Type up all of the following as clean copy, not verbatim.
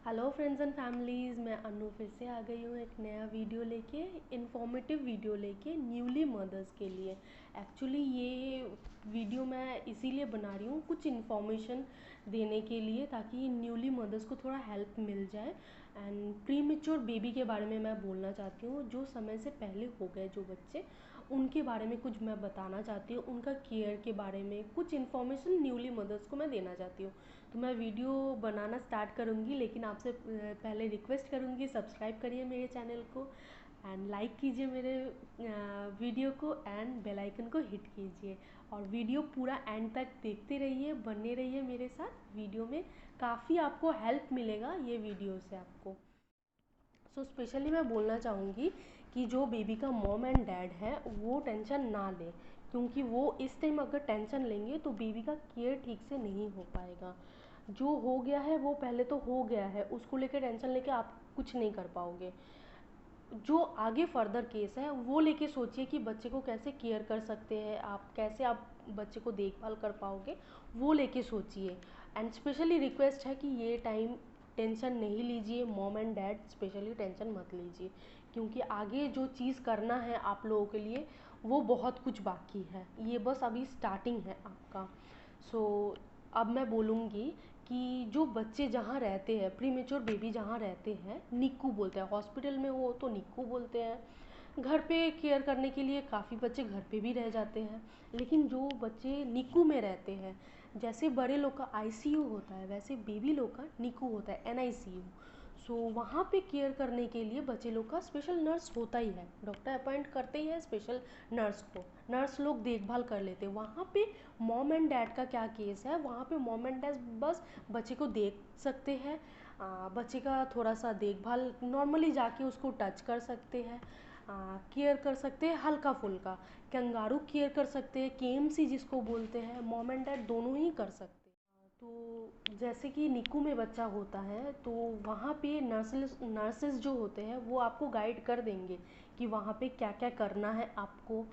Hello friends and families, मैं अनु फिर से आ गई हूँ एक नया वीडियो लेके, इन्फॉर्मेटिव वीडियो लेके न्यूली मदर्स के लिए। एक्चुअली ये वीडियो मैं इसीलिए बना रही हूँ, कुछ इन्फॉर्मेशन देने के लिए, ताकि न्यूली मदर्स को थोड़ा हेल्प मिल जाए। एंड प्री मेच्योर बेबी के बारे में मैं बोलना चाहती हूँ, जो समय से पहले हो गए जो बच्चे, उनके बारे में कुछ मैं बताना चाहती हूँ, उनका केयर के बारे में कुछ इन्फॉर्मेशन न्यूली मदर्स को मैं देना चाहती हूँ। तो मैं वीडियो बनाना स्टार्ट करूँगी, लेकिन आपसे पहले रिक्वेस्ट करूँगी, सब्सक्राइब करिए मेरे चैनल को एंड लाइक कीजिए मेरे वीडियो को एंड बेल आइकन को हिट कीजिए। और वीडियो पूरा एंड तक देखते रहिए, बने रहिए मेरे साथ। वीडियो में काफ़ी आपको हेल्प मिलेगा ये वीडियो से आपको। स्पेशली मैं बोलना चाहूँगी कि जो बेबी का मॉम एंड डैड है वो टेंशन ना लें, क्योंकि वो इस टाइम अगर टेंशन लेंगे तो बेबी का केयर ठीक से नहीं हो पाएगा। जो हो गया है वो पहले तो हो गया है, उसको लेकर टेंशन लेके आप कुछ नहीं कर पाओगे। जो आगे फर्दर केस है वो लेके सोचिए कि बच्चे को कैसे केयर कर सकते हैं आप, कैसे आप बच्चे को देखभाल कर पाओगे, वो लेके सोचिए। एंड स्पेशली रिक्वेस्ट है कि ये टाइम टेंशन नहीं लीजिए, mom and dad specially tension मत लीजिए, क्योंकि आगे जो चीज़ करना है आप लोगों के लिए वो बहुत कुछ बाकी है, ये बस अभी स्टार्टिंग है आपका। सो अब मैं बोलूँगी कि जो बच्चे जहाँ रहते हैं, प्री मेच्योर बेबी जहाँ रहते हैं, निक्कू बोलते हैं, हॉस्पिटल में हो तो निक्कू बोलते हैं। घर पे केयर करने के लिए काफ़ी बच्चे घर पे भी रह जाते हैं, लेकिन जो बच्चे निक्कू में रहते हैं, जैसे बड़े लोग का आईसीयू होता है वैसे बेबी लोग का निक्कू होता है, एनआईसीयू। सो वहाँ पे केयर करने के लिए बच्चे लोग का स्पेशल नर्स होता ही है, डॉक्टर अपॉइंट करते ही है स्पेशल नर्स को, नर्स लोग देखभाल कर लेते हैं वहाँ पे। मॉम एंड डैड का क्या केस है, वहाँ पे मॉम एंड डैड बस बच्चे को देख सकते हैं, बच्चे का थोड़ा सा देखभाल नॉर्मली जाके उसको टच कर सकते हैं, केयर कर सकते हैं हल्का फुल्का, कंगारू केयर कर सकते हैं, केएमसी जिसको बोलते हैं, मॉम एंड डैड दोनों ही कर सकते हैं। तो जैसे कि निक्कू में बच्चा होता है तो वहाँ पे नर्सेस जो होते हैं वो आपको गाइड कर देंगे कि वहाँ पे क्या क्या करना है आपको।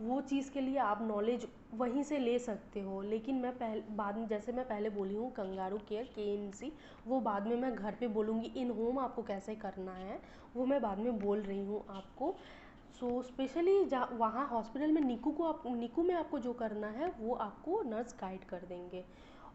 वो चीज़ के लिए आप नॉलेज वहीं से ले सकते हो, लेकिन मैं बाद में, जैसे मैं पहले बोली हूँ कंगारू केयर केएमसी, वो बाद में मैं घर पे बोलूँगी। इन होम आपको कैसे करना है वो मैं बाद में बोल रही हूँ आपको। स्पेशली जहाँ वहाँ हॉस्पिटल में निक्कू में आपको जो करना है वो आपको नर्स गाइड कर देंगे।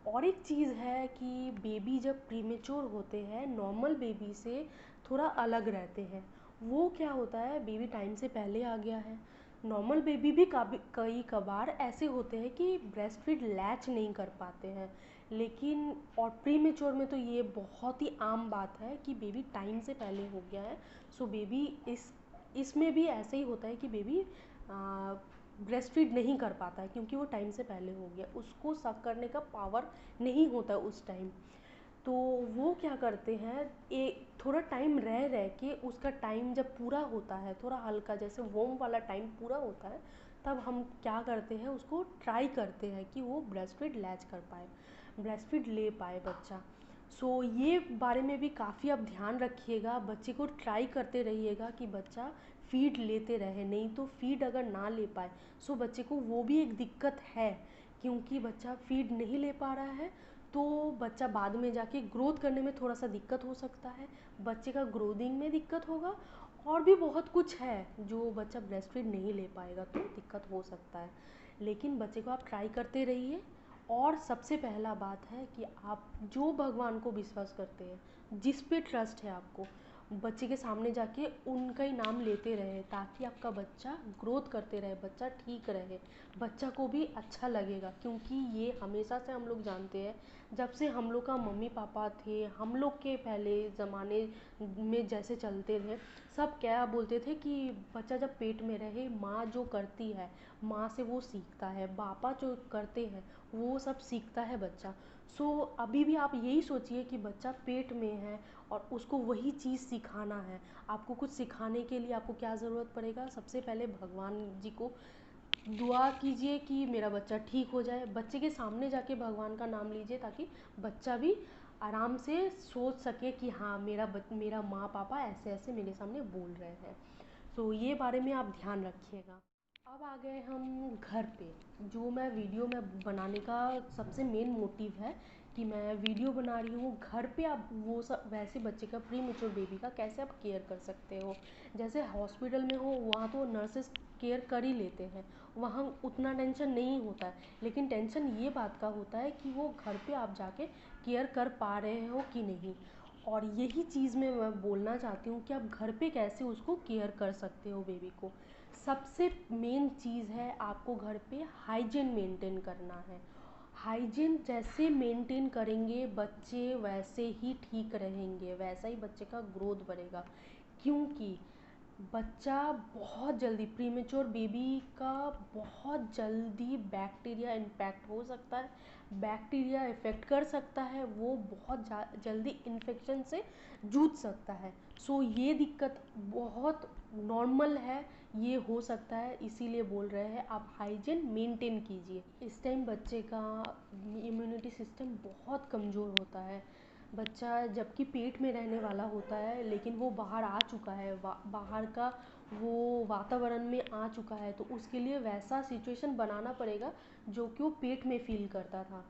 और एक चीज़ है कि बेबी जब प्रीमेच्योर होते हैं नॉर्मल बेबी से थोड़ा अलग रहते हैं। वो क्या होता है, बेबी टाइम से पहले आ गया है, नॉर्मल बेबी भी कई कबार ऐसे होते हैं कि ब्रेस्ट फीड लैच नहीं कर पाते हैं, लेकिन और प्रीमेच्योर में तो ये बहुत ही आम बात है कि बेबी टाइम से पहले हो गया है। बेबी इसमें भी ऐसे ही होता है कि बेबी ब्रेस्ट फीड नहीं कर पाता है, क्योंकि वो टाइम से पहले हो गया, उसको सक करने का पावर नहीं होता उस टाइम। तो वो क्या करते हैं, एक थोड़ा टाइम रह रह के उसका टाइम जब पूरा होता है, थोड़ा हल्का जैसे वोम वाला टाइम पूरा होता है, तब हम क्या करते हैं, उसको ट्राई करते हैं कि वो ब्रेस्ट फीड लैच कर पाए, ब्रेस्ट फीड ले पाए बच्चा। ये बारे में भी काफ़ी आप ध्यान रखिएगा, बच्चे को ट्राई करते रहिएगा कि बच्चा फ़ीड लेते रहे, नहीं तो फ़ीड अगर ना ले पाए बच्चे को वो भी एक दिक्कत है, क्योंकि बच्चा फ़ीड नहीं ले पा रहा है तो बच्चा बाद में जाके ग्रोथ करने में थोड़ा सा दिक्कत हो सकता है, बच्चे का ग्रोथिंग में दिक्कत होगा, और भी बहुत कुछ है जो बच्चा ब्रेस्ट फीड नहीं ले पाएगा तो दिक्कत हो सकता है। लेकिन बच्चे को आप ट्राई करते रहिए। और सबसे पहला बात है कि आप जो भगवान को विश्वास करते हैं, जिस पे ट्रस्ट है आपको, बच्चे के सामने जाके उनका ही नाम लेते रहे, ताकि आपका बच्चा ग्रोथ करते रहे, बच्चा ठीक रहे, बच्चा को भी अच्छा लगेगा। क्योंकि ये हमेशा से हम लोग जानते हैं, जब से हम लोग का मम्मी पापा थे, हम लोग के पहले ज़माने में जैसे चलते थे, सब क्या बोलते थे कि बच्चा जब पेट में रहे, माँ जो करती है माँ से वो सीखता है, पापा जो करते हैं वो सब सीखता है बच्चा। अभी भी आप यही सोचिए कि बच्चा पेट में है और उसको वही चीज़ सिखाना है। आपको कुछ सिखाने के लिए आपको क्या ज़रूरत पड़ेगा, सबसे पहले भगवान जी को दुआ कीजिए कि मेरा बच्चा ठीक हो जाए, बच्चे के सामने जाके भगवान का नाम लीजिए, ताकि बच्चा भी आराम से सोच सके कि हाँ मेरा माँ पापा ऐसे ऐसे मेरे सामने बोल रहे हैं। ये बारे में आप ध्यान रखिएगा। अब आ गए हम घर पे, जो मैं वीडियो में बनाने का सबसे मेन मोटिव है कि मैं वीडियो बना रही हूँ घर पे आप वो सब वैसे बच्चे का प्री मेच्योर बेबी का कैसे आप केयर कर सकते हो। जैसे हॉस्पिटल में हो वहाँ तो नर्सेस केयर कर ही लेते हैं, वहाँ उतना टेंशन नहीं होता है, लेकिन टेंशन ये बात का होता है कि वो घर पे आप जाके केयर कर पा रहे हो कि नहीं। और यही चीज़ मैं बोलना चाहती हूँ कि आप घर पे कैसे उसको केयर कर सकते हो बेबी को। सबसे मेन चीज़ है आपको घर पे हाइजीन मेंटेन करना है। हाइजीन जैसे मेंटेन करेंगे बच्चे वैसे ही ठीक रहेंगे, वैसा ही बच्चे का ग्रोथ बढ़ेगा। क्योंकि बच्चा बहुत जल्दी प्रीमेच्योर बेबी का बहुत जल्दी बैक्टीरिया इन्फेक्ट हो सकता है, बैक्टीरिया इफ़ेक्ट कर सकता है, वो बहुत जल्दी इन्फेक्शन से जूझ सकता है। सो ये दिक्कत बहुत नॉर्मल है, ये हो सकता है, इसीलिए बोल रहे हैं आप हाइजीन मेंटेन कीजिए। इस टाइम बच्चे का इम्यूनिटी सिस्टम बहुत कमज़ोर होता है। बच्चा जबकि पेट में रहने वाला होता है लेकिन वो बाहर आ चुका है, बाहर का वो वातावरण में आ चुका है, तो उसके लिए वैसा सिचुएशन बनाना पड़ेगा जो कि वो पेट में फील करता था।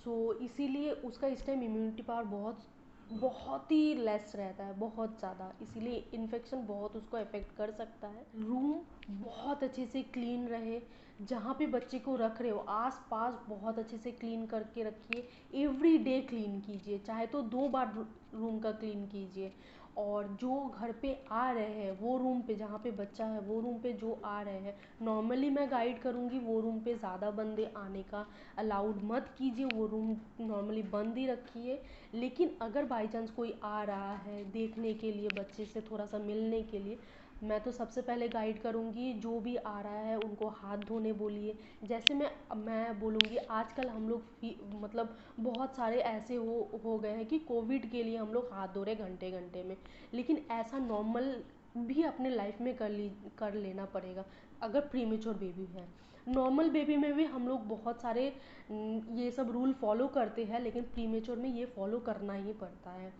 सो इसीलिए उसका इस टाइम इम्यूनिटी पावर बहुत बहुत ही लेस रहता है, बहुत ज़्यादा, इसीलिए इन्फेक्शन बहुत उसको अफेक्ट कर सकता है। रूम बहुत अच्छे से क्लीन रहे, जहाँ पे बच्चे को रख रहे हो आस पास बहुत अच्छे से क्लीन करके रखिए। एवरी डे क्लीन कीजिए, चाहे तो 2 बार रूम का क्लीन कीजिए। और जो घर पे आ रहे हैं वो रूम पे, जहाँ पे बच्चा है वो रूम पे जो आ रहे हैं, नॉर्मली मैं गाइड करूँगी वो रूम पे ज़्यादा बंदे आने का अलाउड मत कीजिए, वो रूम नॉर्मली बंद ही रखिए। लेकिन अगर बाई चांस कोई आ रहा है देखने के लिए, बच्चे से थोड़ा सा मिलने के लिए, मैं तो सबसे पहले गाइड करूँगी जो भी आ रहा है उनको हाथ धोने बोलिए। जैसे मैं बोलूँगी आजकल हम लोग मतलब बहुत सारे ऐसे हो गए हैं कि कोविड के लिए हम लोग हाथ धो रहे घंटे घंटे में, लेकिन ऐसा नॉर्मल भी अपने लाइफ में कर लेना पड़ेगा। अगर प्रीमेच्योर बेबी है, नॉर्मल बेबी में भी हम लोग बहुत सारे ये सब रूल फॉलो करते हैं, लेकिन प्रीमेच्योर में ये फॉलो करना ही पड़ता है।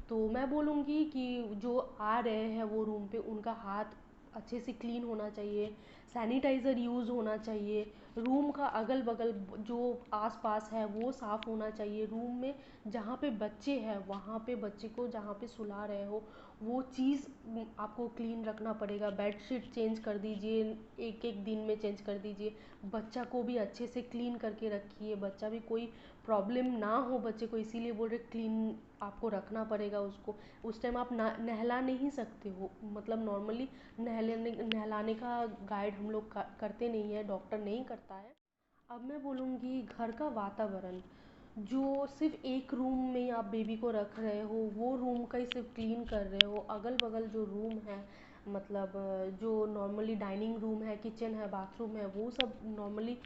तो मैं बोलूँगी कि जो आ रहे हैं वो रूम पे उनका हाथ अच्छे से क्लीन होना चाहिए, सैनिटाइज़र यूज़ होना चाहिए, रूम का अगल बगल जो आस पास है वो साफ़ होना चाहिए। रूम में जहाँ पे बच्चे हैं वहाँ पे बच्चे को जहाँ पे सुला रहे हो वो चीज़ आपको क्लीन रखना पड़ेगा। बेडशीट चेंज कर दीजिए, एक एक दिन में चेंज कर दीजिए। बच्चा को भी अच्छे से क्लीन करके रखिए, बच्चा भी कोई प्रॉब्लम ना हो बच्चे को, इसीलिए बोल रहे क्लीन आपको रखना पड़ेगा उसको। उस टाइम आप नहला नहीं सकते हो, मतलब नॉर्मली नहलाने का गाइड हम लोग करते नहीं है, डॉक्टर नहीं करता है। अब मैं बोलूँगी घर का वातावरण, जो सिर्फ एक रूम में आप बेबी को रख रहे हो वो रूम का ही सिर्फ क्लीन कर रहे हो, अगल बगल जो रूम है, मतलब जो नॉर्मली डाइनिंग रूम है, किचन है, बाथरूम है, वो सब नॉर्मली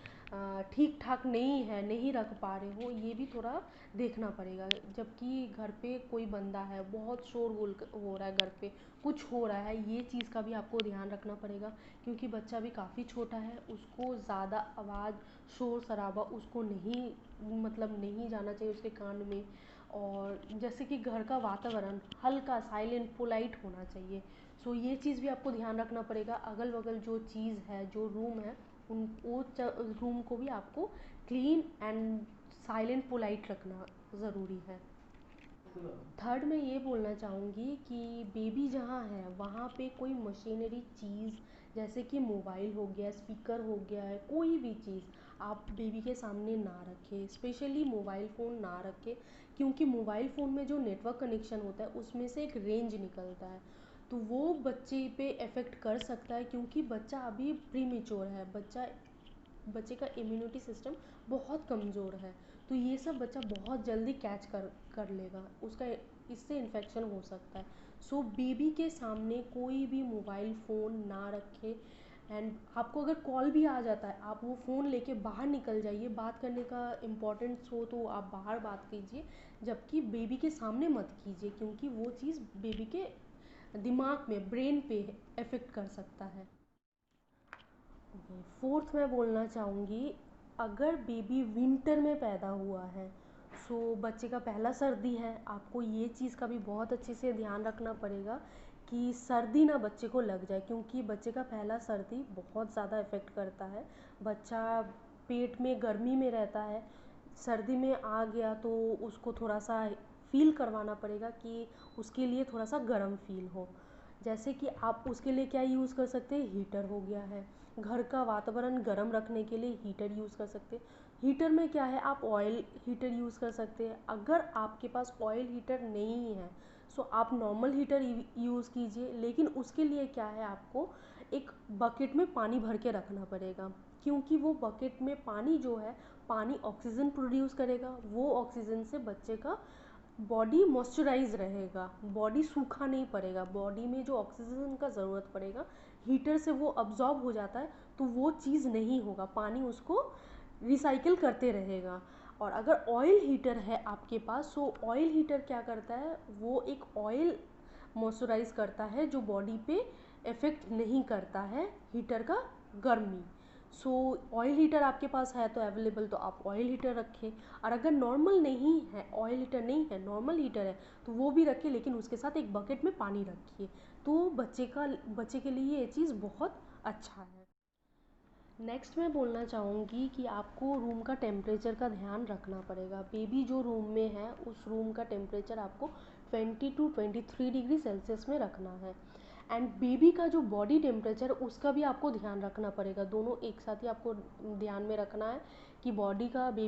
ठीक ठाक नहीं है, नहीं रख पा रहे हो, ये भी थोड़ा देखना पड़ेगा। जबकि घर पे कोई बंदा है, बहुत शोरगुल हो रहा है घर पे, कुछ हो रहा है, ये चीज़ का भी आपको ध्यान रखना पड़ेगा। क्योंकि बच्चा भी काफ़ी छोटा है, उसको ज़्यादा आवाज़ शोर शराबा उसको नहीं, मतलब नहीं जाना चाहिए उसके कान में। और जैसे कि घर का वातावरण हल्का साइलेंट पोलाइट होना चाहिए। सो ये चीज़ भी आपको ध्यान रखना पड़ेगा। अगल बगल जो चीज़ है, जो रूम है, उन वो रूम को भी आपको क्लीन एंड साइलेंट पोलाइट रखना ज़रूरी है। थर्ड मैं ये बोलना चाहूँगी कि बेबी जहाँ है वहाँ पे कोई मशीनरी चीज़ जैसे कि मोबाइल हो गया, स्पीकर हो गया है, कोई भी चीज़ आप बेबी के सामने ना रखें, स्पेशली मोबाइल फ़ोन ना रखें। क्योंकि मोबाइल फ़ोन में जो नेटवर्क कनेक्शन होता है उसमें से एक रेंज निकलता है, तो वो बच्चे पे इफ़ेक्ट कर सकता है। क्योंकि बच्चा अभी प्रीमेच्योर है, बच्चे का इम्यूनिटी सिस्टम बहुत कमज़ोर है, तो ये सब बच्चा बहुत जल्दी कैच कर लेगा, उसका इससे इन्फेक्शन हो सकता है। सो बेबी के सामने कोई भी मोबाइल फ़ोन ना रखे। एंड आपको अगर कॉल भी आ जाता है आप वो फ़ोन लेके बाहर निकल जाइए, बात करने का इम्पोर्टेंस हो तो आप बाहर बात कीजिए, जबकि बेबी के सामने मत कीजिए, क्योंकि वो चीज़ बेबी के दिमाग में, ब्रेन पे इफ़ेक्ट कर सकता है। फोर्थ मैं बोलना चाहूँगी, अगर बेबी विंटर में पैदा हुआ है, सो बच्चे का पहला सर्दी है, आपको ये चीज़ का भी बहुत अच्छे से ध्यान रखना पड़ेगा कि सर्दी ना बच्चे को लग जाए। क्योंकि बच्चे का पहला सर्दी बहुत ज़्यादा इफ़ेक्ट करता है, बच्चा पेट में गर्मी में रहता है, सर्दी में आ गया तो उसको थोड़ा सा फील करवाना पड़ेगा कि उसके लिए थोड़ा सा गर्म फील हो। जैसे कि आप उसके लिए क्या यूज़ कर सकते हैं, हीटर हो गया है। घर का वातावरण गर्म रखने के लिए हीटर यूज़ कर सकते हैं। हीटर में क्या है, आप ऑयल हीटर यूज़ कर सकते हैं। अगर आपके पास ऑयल हीटर नहीं है सो आप नॉर्मल हीटर यूज़ कीजिए, लेकिन उसके लिए क्या है, आपको एक बकेट में पानी भर के रखना पड़ेगा, क्योंकि वो बकेट में पानी जो है, पानी ऑक्सीजन प्रोड्यूस करेगा। वो ऑक्सीजन से बच्चे का बॉडी मॉइस्चराइज रहेगा, बॉडी सूखा नहीं पड़ेगा। बॉडी में जो ऑक्सीजन का ज़रूरत पड़ेगा हीटर से वो अब्जॉर्ब हो जाता है, तो वो चीज़ नहीं होगा, पानी उसको रिसाइकिल करते रहेगा। और अगर ऑयल हीटर है आपके पास, सो ऑयल हीटर क्या करता है, वो एक ऑयल मॉइस्चराइज करता है जो बॉडी पे इफ़ेक्ट नहीं करता है हीटर का गर्मी। सो ऑयल हीटर आपके पास है तो अवेलेबल, तो आप ऑयल हीटर रखें। और अगर नॉर्मल नहीं है, ऑयल हीटर नहीं है, नॉर्मल हीटर है, तो वो भी रखिए, लेकिन उसके साथ एक बकेट में पानी रखिए। तो बच्चे के लिए ये चीज़ बहुत अच्छा है। नेक्स्ट मैं बोलना चाहूँगी कि आपको रूम का टेम्परेचर का ध्यान रखना पड़ेगा। बेबी जो रूम में है उस रूम का टेम्परेचर आपको 20 टू 23 डिग्री सेल्सियस में रखना है। एंड बेबी का जो बॉडी टेम्परेचर उसका भी आपको ध्यान रखना पड़ेगा। दोनों एक साथ ही आपको ध्यान में रखना है कि बेबी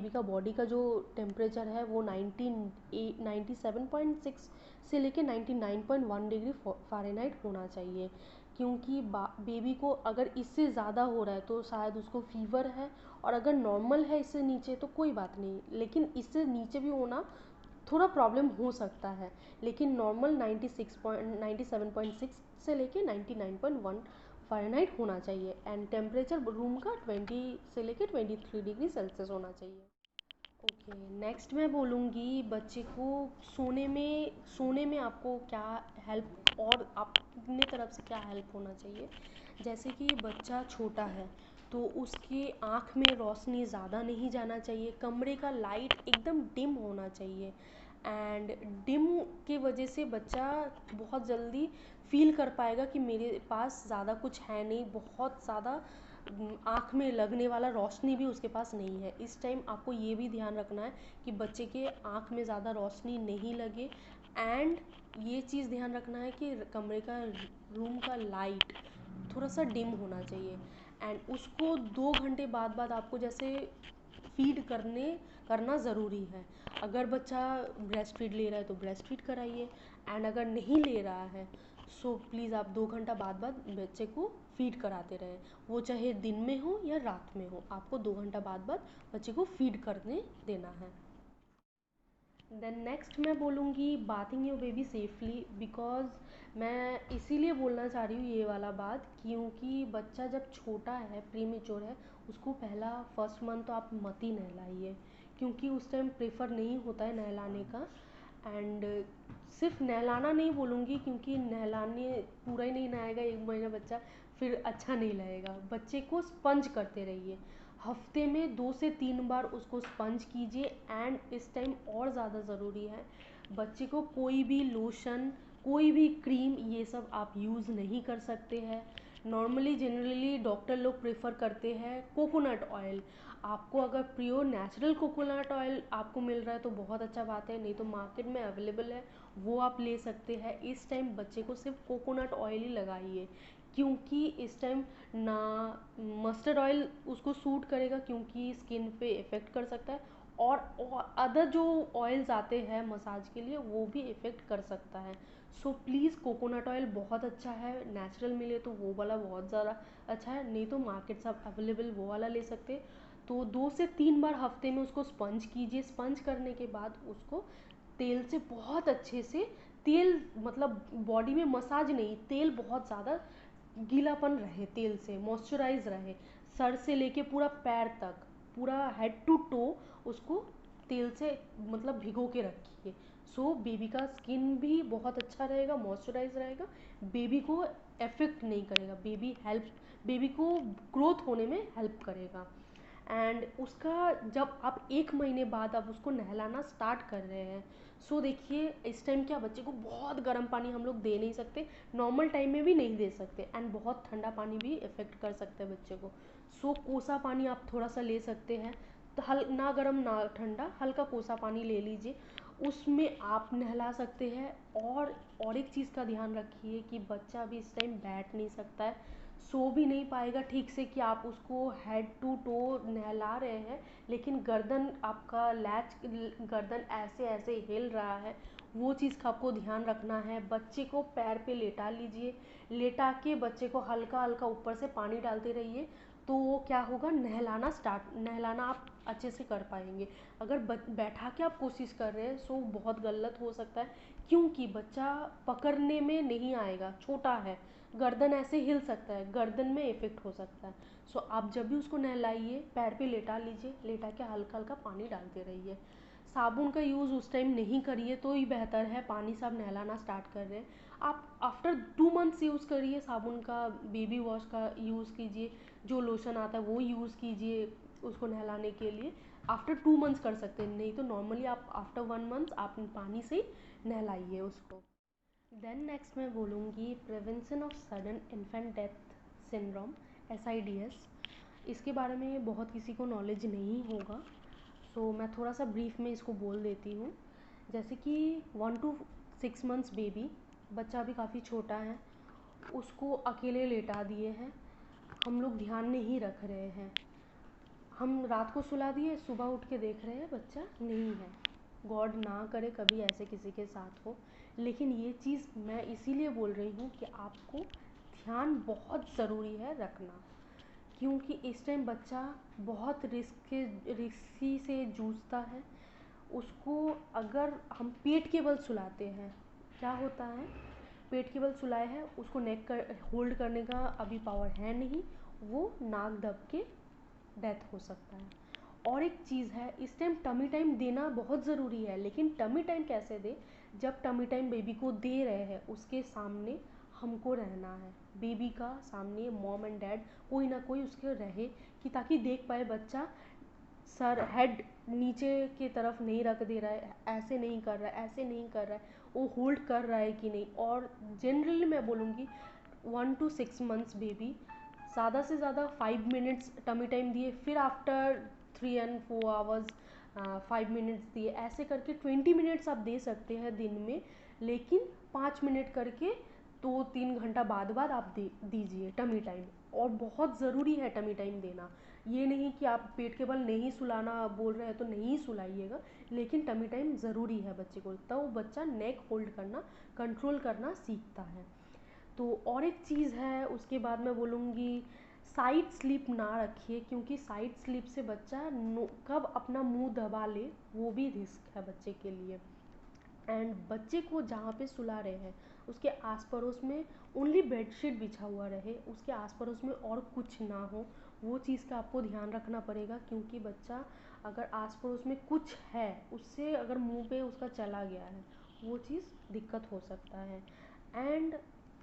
का बॉडी का जो टेम्परेचर है वो 97.6 से लेके 99.1 डिग्री फ़ारेनहाइट होना चाहिए। क्योंकि बेबी को अगर इससे ज़्यादा हो रहा है तो शायद उसको फीवर है, और अगर नॉर्मल है इससे नीचे तो कोई बात नहीं, लेकिन इससे नीचे भी होना थोड़ा प्रॉब्लम हो सकता है। लेकिन नॉर्मल 97.6 से लेके 99.1 फ़ारेनहाइट होना चाहिए। एंड टेम्परेचर रूम का 20 से लेके 23 डिग्री सेल्सियस होना चाहिए। ओके, नेक्स्ट मैं बोलूँगी बच्चे को सोने में आपको क्या हेल्प, और अपने तरफ से क्या हेल्प होना चाहिए। जैसे कि बच्चा छोटा है तो उसके आँख में रोशनी ज़्यादा नहीं जाना चाहिए, कमरे का लाइट एकदम डिम होना चाहिए। एंड डिम के वजह से बच्चा बहुत जल्दी फील कर पाएगा कि मेरे पास ज़्यादा कुछ है नहीं, बहुत ज़्यादा आँख में लगने वाला रोशनी भी उसके पास नहीं है। इस टाइम आपको ये भी ध्यान रखना है कि बच्चे के आँख में ज़्यादा रोशनी नहीं लगे। एंड ये चीज़ ध्यान रखना है कि कमरे का रूम का लाइट थोड़ा सा डिम होना चाहिए। एंड उसको 2 घंटे बाद बाद आपको जैसे फीड करना ज़रूरी है। अगर बच्चा ब्रेस्ट फीड ले रहा है तो ब्रेस्ट फीड कराइए। एंड अगर नहीं ले रहा है सो प्लीज़ आप 2 घंटा बाद बाद बच्चे को फीड कराते रहें, वो चाहे दिन में हो या रात में हो, आपको 2 घंटा बाद बाद बच्चे को फीड करने देना है। देन नेक्स्ट मैं बोलूँगी bathing your baby safely, because मैं इसीलिए बोलना चाह रही हूँ ये वाला बात, क्योंकि बच्चा जब छोटा है, प्रीमेच्योर है, उसको पहला फर्स्ट मंथ तो आप मत ही नहलाइए, क्योंकि उस टाइम प्रेफर नहीं होता है नहलाने का। एंड सिर्फ नहलाना नहीं बोलूँगी, क्योंकि नहलाने पूरा ही नहीं नहाएगा 1 महीना बच्चा, फिर अच्छा नहीं लगेगा। बच्चे को स्पंज करते रहिए, हफ्ते में 2 से 3 बार उसको स्पंज कीजिए। एंड इस टाइम और ज़्यादा ज़रूरी है, बच्चे को कोई भी लोशन, कोई भी क्रीम, ये सब आप यूज़ नहीं कर सकते हैं। नॉर्मली जनरली डॉक्टर लोग प्रेफर करते हैं कोकोनट ऑयल। आपको अगर प्योर नेचुरल कोकोनट ऑयल आपको मिल रहा है तो बहुत अच्छा बात है, नहीं तो मार्केट में अवेलेबल है, वो आप ले सकते हैं। इस टाइम बच्चे को सिर्फ कोकोनट ऑयल ही लगाइए, क्योंकि इस टाइम ना मस्टर्ड ऑयल उसको सूट करेगा, क्योंकि स्किन पे इफ़ेक्ट कर सकता है, और अदर जो ऑयल्स आते हैं मसाज के लिए वो भी इफ़ेक्ट कर सकता है। सो प्लीज़ कोकोनट ऑयल बहुत अच्छा है, नेचुरल मिले तो वो वाला बहुत ज़्यादा अच्छा है, नहीं तो मार्केट से आप अवेलेबल वो वाला ले सकते हैं। तो 2 से 3 बार हफ्ते में उसको स्पंज कीजिए। स्पंज करने के बाद उसको तेल से बहुत अच्छे से, तेल मतलब बॉडी में मसाज नहीं, तेल बहुत ज़्यादा गीलापन रहे, तेल से मॉइस्चराइज रहे, सर से लेके पूरा पैर तक, पूरा हेड टू टो उसको तेल से मतलब भिगो के रखिए। सो बेबी का स्किन भी बहुत अच्छा रहेगा, मॉइस्चराइज रहेगा, बेबी को अफेक्ट नहीं करेगा, बेबी को ग्रोथ होने में हेल्प करेगा। एंड उसका जब आप 1 महीने बाद आप उसको नहलाना स्टार्ट कर रहे हैं, सो देखिए इस टाइम क्या, बच्चे को बहुत गर्म पानी हम लोग दे नहीं सकते, नॉर्मल टाइम में भी नहीं दे सकते, एंड बहुत ठंडा पानी भी इफ़ेक्ट कर सकते हैं बच्चे को। सो कोसा पानी आप थोड़ा सा ले सकते हैं, तो ना गर्म ना ठंडा, हल्का कोसा पानी ले लीजिए, उसमें आप नहला सकते हैं। और एक चीज़ का ध्यान रखिए कि बच्चा भी इस टाइम बैठ नहीं सकता है, सो भी नहीं पाएगा ठीक से, कि आप उसको हेड टू टो नहला रहे हैं लेकिन गर्दन आपका लैच, गर्दन ऐसे ऐसे हिल रहा है, वो चीज़ का आपको ध्यान रखना है। बच्चे को पैर पे लेटा लीजिए, लेटा के बच्चे को हल्का हल्का ऊपर से पानी डालते रहिए, तो वो क्या होगा, नहलाना आप अच्छे से कर पाएंगे। अगर बैठा के आप कोशिश कर रहे हैं सो बहुत गलत हो सकता है, क्योंकि बच्चा पकड़ने में नहीं आएगा, छोटा है, गर्दन ऐसे हिल सकता है, गर्दन में इफेक्ट हो सकता है। सो आप जब भी उसको नहलाइए पैर पे लेटा लीजिए, लेटा के हल्का हल्का पानी डालते रहिए। साबुन का यूज़ उस टाइम नहीं करिए तो ही बेहतर है, पानी से आप नहलाना स्टार्ट कर रहे हैं, आप आफ्टर 2 मंथ्स यूज़ करिए साबुन का, बेबी वॉश का यूज़ कीजिए, जो लोशन आता है वो यूज़ कीजिए उसको नहलाने के लिए। आफ्टर 2 मंथ्स कर सकते हैं, नहीं तो नॉर्मली आप आफ्टर 1 मंथ आप पानी से ही नहलाइए उसको। देन नेक्स्ट मैं बोलूँगी prevention of sudden infant death syndrome, SIDS। इसके बारे में बहुत किसी को नॉलेज नहीं होगा, सो मैं थोड़ा सा ब्रीफ में इसको बोल देती हूँ। जैसे कि 1 to 6 मंथ्स बेबी, बच्चा भी काफ़ी छोटा है, उसको अकेले लेटा दिए हैं, हम लोग ध्यान नहीं रख रहे हैं, हम रात को सुला दिए, सुबह उठ के देख रहे हैं बच्चा नहीं है। गॉड ना करे कभी ऐसे किसी के साथ हो, लेकिन ये चीज़ मैं इसीलिए बोल रही हूँ कि आपको ध्यान बहुत ज़रूरी है रखना, क्योंकि इस टाइम बच्चा बहुत रिस्की से जूझता है। उसको अगर हम पेट के बल सुलाते हैं, क्या होता है, पेट के बल सुलाए हैं, उसको नेक कर होल्ड करने का अभी पावर है नहीं, वो नाक दब के डेथ हो सकता है। और एक चीज़ है, इस टाइम टमी टाइम देना बहुत ज़रूरी है, लेकिन टमी टाइम कैसे दे, जब टमी टाइम बेबी को दे रहे हैं उसके सामने हमको रहना है, बेबी का सामने मॉम एंड डैड कोई ना कोई उसके रहे, कि ताकि देख पाए बच्चा सर हेड नीचे की तरफ नहीं रख दे रहा है, ऐसे नहीं कर रहा है, ऐसे नहीं कर रहा है, वो होल्ड कर रहा है कि नहीं। और जनरली मैं बोलूँगी 1 to 6 मंथ्स बेबी, ज़्यादा से ज़्यादा 5 मिनट्स टमी टाइम दिए, फिर आफ्टर 3 and 4 आवर्स 5 मिनट्स दिए, ऐसे करके 20 मिनट्स आप दे सकते हैं दिन में, लेकिन 5 मिनट करके 2-3 घंटा बाद बाद आप दीजिए टमी टाइम। और बहुत ज़रूरी है टमी टाइम देना, ये नहीं कि आप पेट के बल नहीं सुलाना बोल रहे हैं तो नहीं सुलाइएगा, लेकिन टमी टाइम ज़रूरी है बच्चे को, तब वो बच्चा नेक होल्ड करना, कंट्रोल करना सीखता है। तो और एक चीज़ है उसके बाद मैं बोलूँगी, साइड स्लिप ना रखिए, क्योंकि साइड स्लिप से बच्चा कब अपना मुंह दबा ले वो भी रिस्क है बच्चे के लिए। एंड बच्चे को जहाँ पे सुला रहे हैं उसके आस पड़ोस में ओनली बेडशीट बिछा हुआ रहे, उसके आस पड़ोस में और कुछ ना हो, वो चीज़ का आपको ध्यान रखना पड़ेगा, क्योंकि बच्चा अगर आस पड़ोस में कुछ है उससे अगर मुंह पे उसका चला गया है वो चीज़ दिक्कत हो सकता है। एंड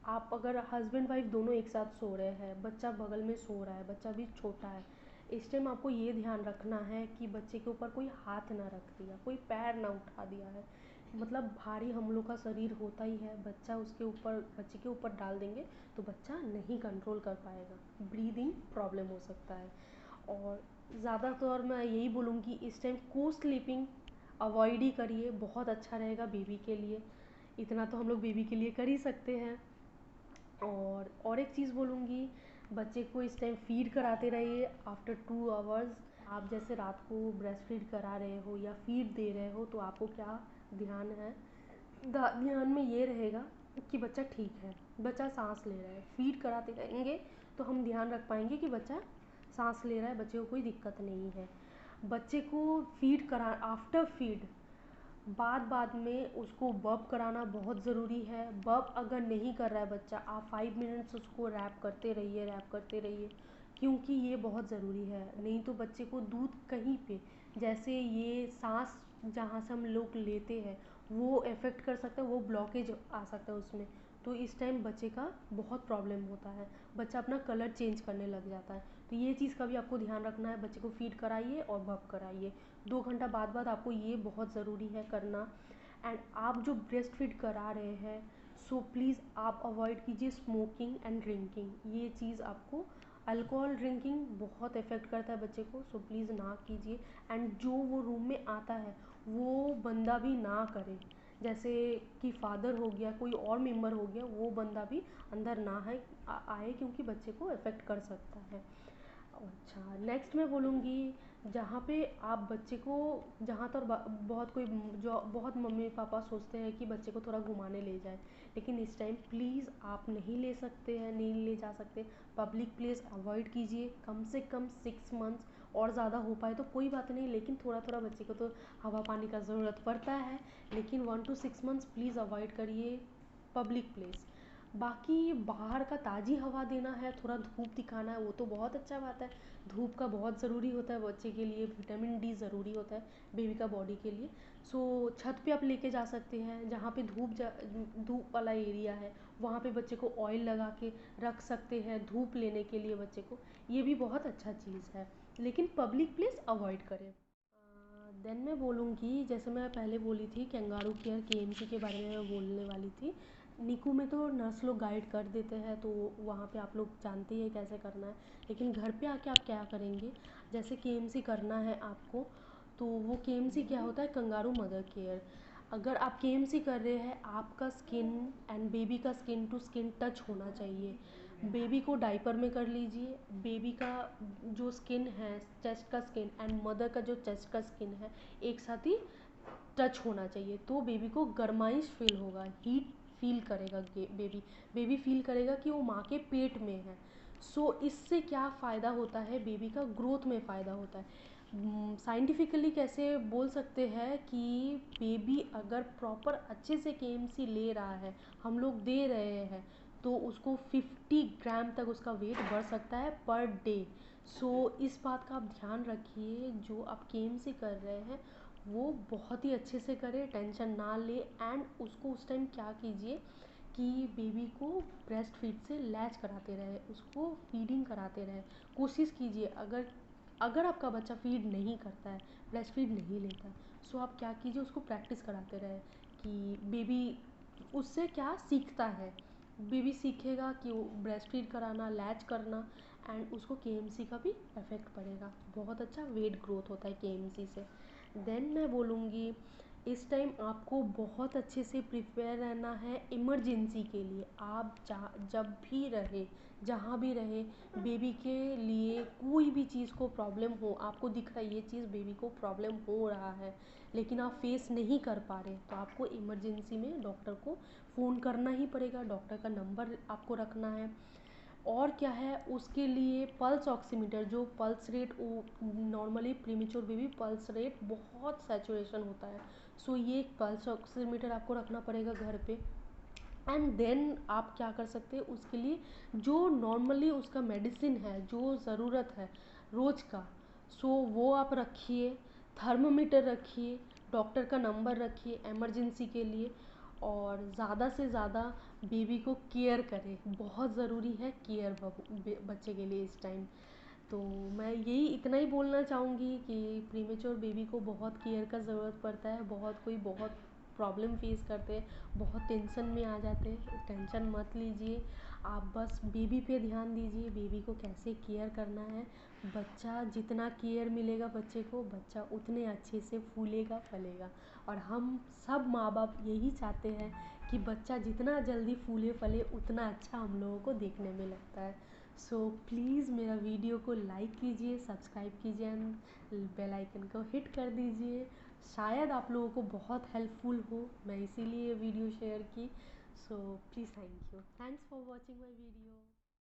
आप अगर हस्बैंड वाइफ दोनों एक साथ सो रहे हैं, बच्चा बगल में सो रहा है, बच्चा भी छोटा है, इस टाइम आपको ये ध्यान रखना है कि बच्चे के ऊपर कोई हाथ ना रख दिया, कोई पैर ना उठा दिया है, मतलब भारी हम लोग का शरीर होता ही है, बच्चा उसके ऊपर बच्चे के ऊपर डाल देंगे तो बच्चा नहीं कंट्रोल कर पाएगा, ब्रीदिंग प्रॉब्लम हो सकता है। और ज़्यादातर मैं यही बोलूँगी इस टाइम को स्लीपिंग अवॉइड ही करिए, बहुत अच्छा रहेगा बेबी के लिए, इतना तो हम लोग बेबी के लिए कर ही सकते हैं। और एक चीज़ बोलूँगी, बच्चे को इस टाइम फीड कराते रहिए आफ्टर 2 आवर्स। आप जैसे रात को ब्रेस्ट फीड करा रहे हो या फीड दे रहे हो तो आपको क्या ध्यान है, ध्यान में ये रहेगा कि बच्चा ठीक है, बच्चा सांस ले रहा है, फीड कराते रहेंगे तो हम ध्यान रख पाएंगे कि बच्चा सांस ले रहा है, बच्चे को कोई दिक्कत नहीं है। बच्चे को फीड करा आफ्टर फीड बाद में उसको बब कराना बहुत ज़रूरी है। बब अगर नहीं कर रहा है बच्चा, आप 5 मिनट्स उसको रैप करते रहिए, क्योंकि ये बहुत ज़रूरी है, नहीं तो बच्चे को दूध कहीं पे, जैसे ये सांस जहाँ से हम लोग लेते हैं वो इफ़ेक्ट कर सकता है, वो ब्लॉकेज आ सकता है उसमें, तो इस टाइम बच्चे का बहुत प्रॉब्लम होता है, बच्चा अपना कलर चेंज करने लग जाता है। तो ये चीज़ का भी आपको ध्यान रखना है, बच्चे को फीड कराइए और बब कराइए, 2 घंटा बाद आपको ये बहुत ज़रूरी है करना। एंड आप जो ब्रेस्ट फीड करा रहे हैं सो प्लीज़ आप अवॉइड कीजिए स्मोकिंग एंड ड्रिंकिंग, ये चीज़ आपको अल्कोहल ड्रिंकिंग बहुत इफ़ेक्ट करता है बच्चे को, सो प्लीज़ ना कीजिए। एंड जो वो रूम में आता है वो बंदा भी ना करे, जैसे कि फादर हो गया, कोई और मेंबर हो गया, वो बंदा भी अंदर ना आए, क्योंकि बच्चे को इफ़ेक्ट कर सकता है। अच्छा, नेक्स्ट मैं बोलूँगी, जहाँ पे आप बच्चे को, जहाँ तर बहुत कोई, जो बहुत मम्मी पापा सोचते हैं कि बच्चे को थोड़ा घुमाने ले जाए, लेकिन इस टाइम प्लीज़ आप नहीं ले सकते हैं, नहीं ले जा सकते। पब्लिक प्लेस अवॉइड कीजिए, कम से कम 6 मंथ्स, और ज़्यादा हो पाए तो कोई बात नहीं, लेकिन थोड़ा थोड़ा बच्चे को तो हवा पानी का ज़रूरत पड़ता है, लेकिन 1 to 6 मंथ्स प्लीज़ अवॉइड करिए पब्लिक प्लेस। बाकी बाहर का ताज़ी हवा देना है, थोड़ा धूप दिखाना है, वो तो बहुत अच्छा बात है। धूप का बहुत ज़रूरी होता है बच्चे के लिए, विटामिन डी ज़रूरी होता है बेबी का बॉडी के लिए। सो छत पे आप लेके जा सकते हैं, जहाँ पे धूप वाला एरिया है, वहाँ पे बच्चे को ऑयल लगा के रख सकते हैं धूप लेने के लिए बच्चे को। ये भी बहुत अच्छा चीज़ है, लेकिन पब्लिक प्लेस अवॉइड करें। देन मैं बोलूँगी, जैसे मैं पहले बोली थी कैंगारू केयर केएमसी के बारे में मैं बोलने वाली थी। निकू में तो नर्स लोग गाइड कर देते हैं, तो वहाँ पे आप लोग जानते ही हैं कैसे करना है, लेकिन घर पे आके आप क्या करेंगे, जैसे केएमसी करना है आपको, तो वो केएमसी क्या होता है, कंगारू मदर केयर। अगर आप केएमसी कर रहे हैं, आपका स्किन एंड बेबी का स्किन टू स्किन टच होना चाहिए। बेबी को डाइपर में कर लीजिए, बेबी का जो स्किन है, चेस्ट का स्किन एंड मदर का जो चेस्ट का स्किन है, एक साथ ही टच होना चाहिए, तो बेबी को गर्माइश फील होगा, हीट फील करेगा बेबी। बेबी फील करेगा कि वो माँ के पेट में है। सो इससे क्या फ़ायदा होता है, बेबी का ग्रोथ में फ़ायदा होता है। साइंटिफिकली कैसे बोल सकते हैं कि बेबी अगर प्रॉपर अच्छे से केएमसी ले रहा है, हम लोग दे रहे हैं, तो उसको 50 ग्राम तक उसका वेट बढ़ सकता है पर डे। सो इस बात का आप ध्यान रखिए, जो आप केएमसी कर रहे हैं वो बहुत ही अच्छे से करें, टेंशन ना ले। एंड उसको उस टाइम क्या कीजिए कि बेबी को ब्रेस्ट फीड से लैच कराते रहे, उसको फीडिंग कराते रहे। कोशिश कीजिए, अगर आपका बच्चा फीड नहीं करता है, ब्रेस्ट फीड नहीं लेता है, सो आप क्या कीजिए, उसको प्रैक्टिस कराते रहे कि बेबी उससे क्या सीखता है। बेबी सीखेगा कि वो ब्रेस्ट फीड कराना, लैच करना, एंड उसको केएमसी का भी इफ़ेक्ट पड़ेगा। बहुत अच्छा वेट ग्रोथ होता है केएमसी से। देन मैं बोलूँगी, इस टाइम आपको बहुत अच्छे से प्रिपेयर रहना है इमरजेंसी के लिए। आप जब भी रहे, जहाँ भी रहे, बेबी के लिए कोई भी चीज़ को प्रॉब्लम हो, आपको दिख रहा है ये चीज़ बेबी को प्रॉब्लम हो रहा है, लेकिन आप फेस नहीं कर पा रहे, तो आपको इमरजेंसी में डॉक्टर को फ़ोन करना ही पड़ेगा, डॉक्टर का नंबर आपको रखना है। और क्या है, उसके लिए पल्स ऑक्सीमीटर, जो pulse rate, normally premature baby pulse rate बहुत सैचुरेशन होता है, सो ये एक पल्स ऑक्सीमीटर आपको रखना पड़ेगा घर पे। एंड देन आप क्या कर सकते हैं उसके लिए, जो नॉर्मली उसका मेडिसिन है, जो ज़रूरत है रोज़ का, सो वो आप रखिए। थर्मोमीटर रखिए, डॉक्टर का नंबर रखिए इमरजेंसी के लिए। और ज़्यादा से ज़्यादा बेबी को केयर करें, बहुत ज़रूरी है केयर बच्चे के लिए इस टाइम। तो मैं यही इतना ही बोलना चाहूँगी कि प्रीमेच्योर बेबी को बहुत केयर का ज़रूरत पड़ता है। बहुत प्रॉब्लम फेस करते हैं, बहुत टेंशन में आ जाते हैं, टेंशन मत लीजिए। आप बस बेबी पे ध्यान दीजिए, बेबी को कैसे केयर करना है। बच्चा जितना केयर मिलेगा बच्चे को, बच्चा उतने अच्छे से फूलेगा फलेगा। और हम सब माँ बाप यही चाहते हैं कि बच्चा जितना जल्दी फूले फले, उतना अच्छा हम लोगों को देखने में लगता है। सो प्लीज़ मेरा वीडियो को लाइक कीजिए, सब्सक्राइब कीजिए एंड बेल आइकन को हिट कर दीजिए। शायद आप लोगों को बहुत हेल्पफुल हो, मैं इसीलिए वीडियो शेयर की। So please, thank you, thanks for watching my video.